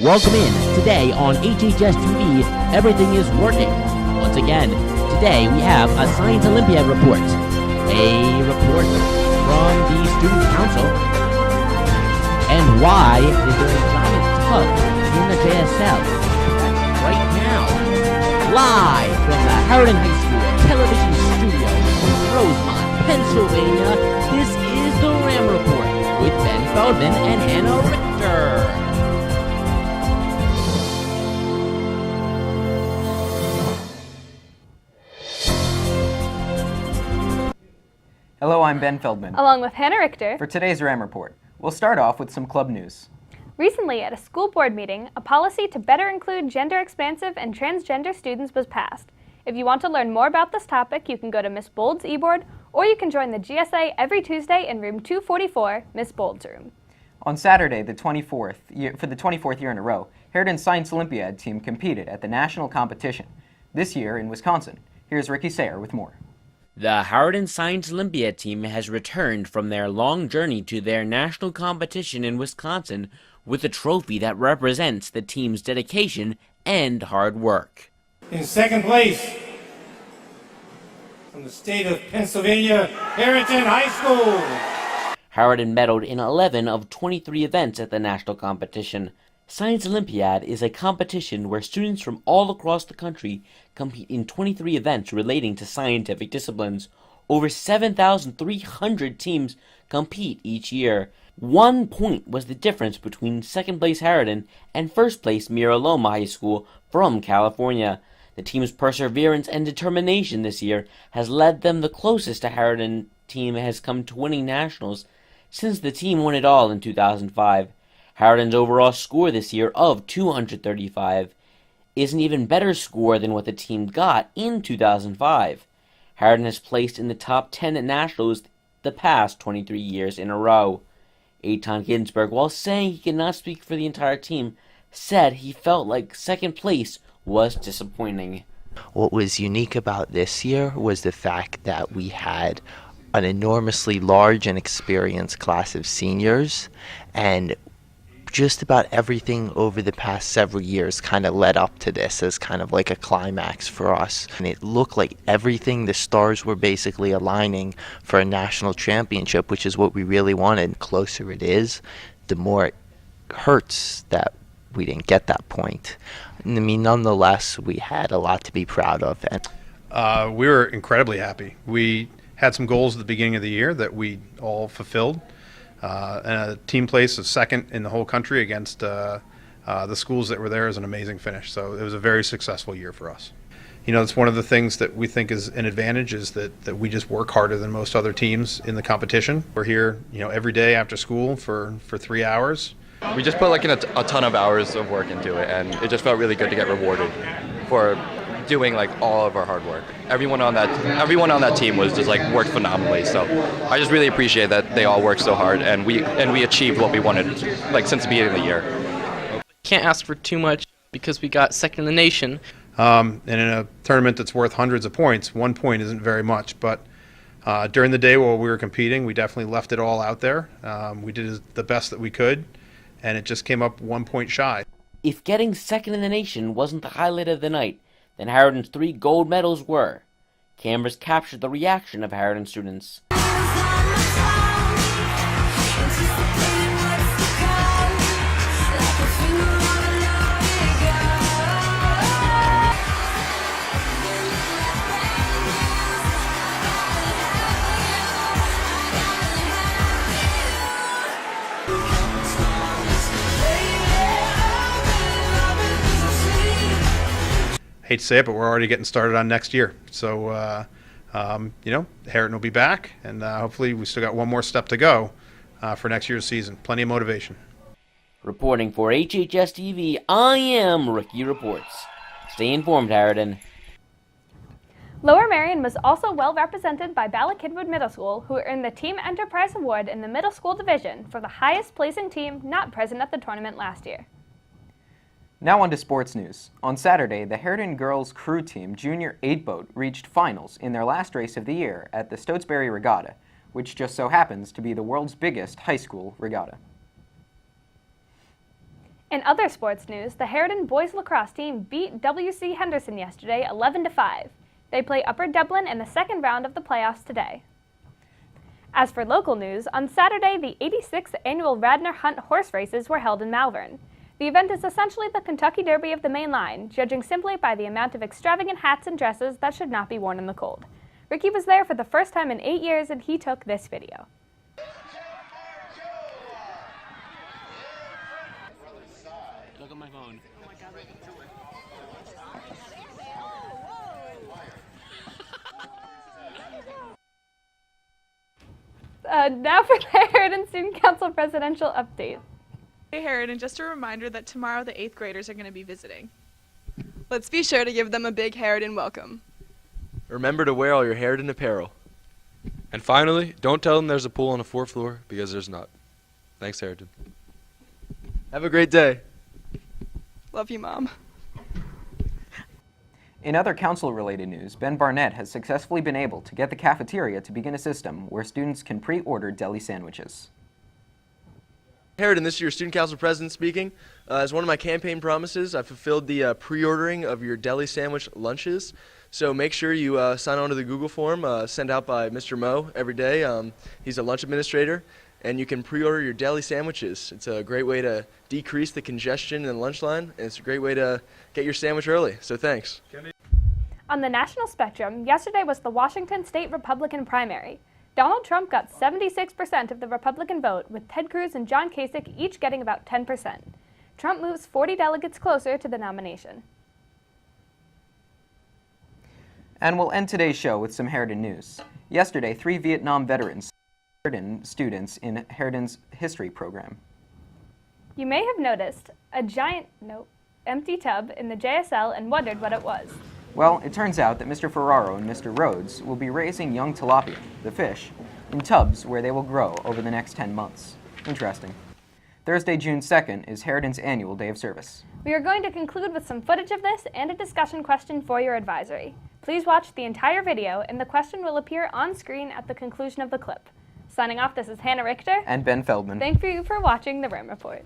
Welcome in. Today on HHS TV, everything is working. Once again, today we have a Science Olympiad report. A report from the Student Council. And why is there a giant tug in the JSL? That's right now. Live from the Harriton High School television studio in Rosemont, Pennsylvania, this is the RAM Report with Ben Feldman and Hannah Richter. Hello, I'm Ben Feldman. Along with Hannah Richter. For today's RAM Report, we'll start off with some club news. Recently, at a school board meeting, a policy to better include gender-expansive and transgender students was passed. If you want to learn more about this topic, you can go to Miss Bold's e-board, or you can join the GSA every Tuesday in room 244, Miss Bold's room. On Saturday, for the 24th year in a row, Harriton's Science Olympiad team competed at the national competition, this year in Wisconsin. Here's Ricky Sayer with more. The Harriton Science Olympiad team has returned from their long journey to their national competition in Wisconsin with a trophy that represents the team's dedication and hard work. In second place, from the state of Pennsylvania, Harriton High School. Harriton medaled in 11 of 23 events at the national competition. Science Olympiad is a competition where students from all across the country compete in 23 events relating to scientific disciplines. Over 7,300 teams compete each year. 1 point was the difference between second place Harriton and first place Mira Loma High School from California. The team's perseverance and determination this year has led them the closest a Harriton team has come to winning nationals since the team won it all in 2005. Harriton's overall score this year of 235 is an even better score than what the team got in 2005. Harriton has placed in the top 10 at nationals the past 23 years in a row. Eitan Ginsberg, while saying he cannot speak for the entire team, said he felt like second place was disappointing. What was unique about this year was the fact that we had an enormously large and experienced class of seniors, and just about everything over the past several years kind of led up to this as kind of like a climax for us. And it looked like everything, the stars were basically aligning for a national championship, which is what we really wanted. The closer it is, the more it hurts that we didn't get that point. I mean, nonetheless, we had a lot to be proud of. And we were incredibly happy. We had some goals at the beginning of the year that we all fulfilled. And a team place of second in the whole country against the schools that were there is an amazing finish. So it was a very successful year for us. You know, it's one of the things that we think is an advantage is that we just work harder than most other teams in the competition. We're here, you know, every day after school for 3 hours. We just put like in a ton of hours of work into it, and it just felt really good to get rewarded for doing like all of our hard work. Everyone on that team was just like worked phenomenally. So I just really appreciate that they all worked so hard, and we achieved what we wanted like since the beginning of the year. Can't ask for too much because we got second in the nation. And in a tournament that's worth hundreds of points, 1 point isn't very much. But during the day while we were competing, we definitely left it all out there. We did the best that we could, and it just came up 1 point shy. If getting second in the nation wasn't the highlight of the night, then Harriton's 3 gold medals were. Cameras captured the reaction of Harriton students. Hate to say it, but we're already getting started on next year. So, you know, Harriton will be back, and hopefully we still got one more step to go for next year's season. Plenty of motivation. Reporting for HHS TV, I am Ricky Reports. Stay informed, Harriton. Lower Merion was also well represented by Ballackinwood Middle School, who earned the Team Enterprise Award in the middle school division for the highest placing team not present at the tournament last year. Now on to sports news. On Saturday, the Harriton girls crew team junior 8-boat reached finals in their last race of the year at the Stotesbury Regatta, which just so happens to be the world's biggest high school regatta. In other sports news, the Harriton boys lacrosse team beat WC Henderson yesterday 11-5. They play Upper Dublin in the second round of the playoffs today. As for local news, on Saturday, the 86th annual Radnor Hunt horse races were held in Malvern. The event is essentially the Kentucky Derby of the main line, judging simply by the amount of extravagant hats and dresses that should not be worn in the cold. Ricky was there for the first time in 8 years and he took this video. Look at my phone. Now for the Harriton Student Council presidential update. Hey Harriton, just a reminder that tomorrow the 8th graders are going to be visiting. Let's be sure to give them a big Harriton welcome. Remember to wear all your Harriton apparel. And finally, don't tell them there's a pool on the 4th floor, because there's not. Thanks, Harriton. Have a great day. Love you, Mom. In other council-related news, Ben Barnett has successfully been able to get the cafeteria to begin a system where students can pre-order deli sandwiches. Harriton, this is your student council president speaking. As one of my campaign promises, I fulfilled the pre-ordering of your deli sandwich lunches. So make sure you sign on to the Google form sent out by Mr. Moe every day. He's a lunch administrator, and you can pre-order your deli sandwiches. It's a great way to decrease the congestion in the lunch line, and it's a great way to get your sandwich early. So thanks. On the national spectrum, yesterday was the Washington State Republican primary. Donald Trump got 76% of the Republican vote, with Ted Cruz and John Kasich each getting about 10%. Trump moves 40 delegates closer to the nomination. And we'll end today's show with some Harriton news. Yesterday, 3 Vietnam veterans Harriton students in Harriton's history program. You may have noticed a giant, empty tub in the JSL and wondered what it was. Well, it turns out that Mr. Ferraro and Mr. Rhodes will be raising young tilapia, the fish, in tubs where they will grow over the next 10 months. Interesting. Thursday, June 2nd is Harriton's annual day of service. We are going to conclude with some footage of this and a discussion question for your advisory. Please watch the entire video and the question will appear on screen at the conclusion of the clip. Signing off, this is Hannah Richter and Ben Feldman. Thank you for watching the RIM Report.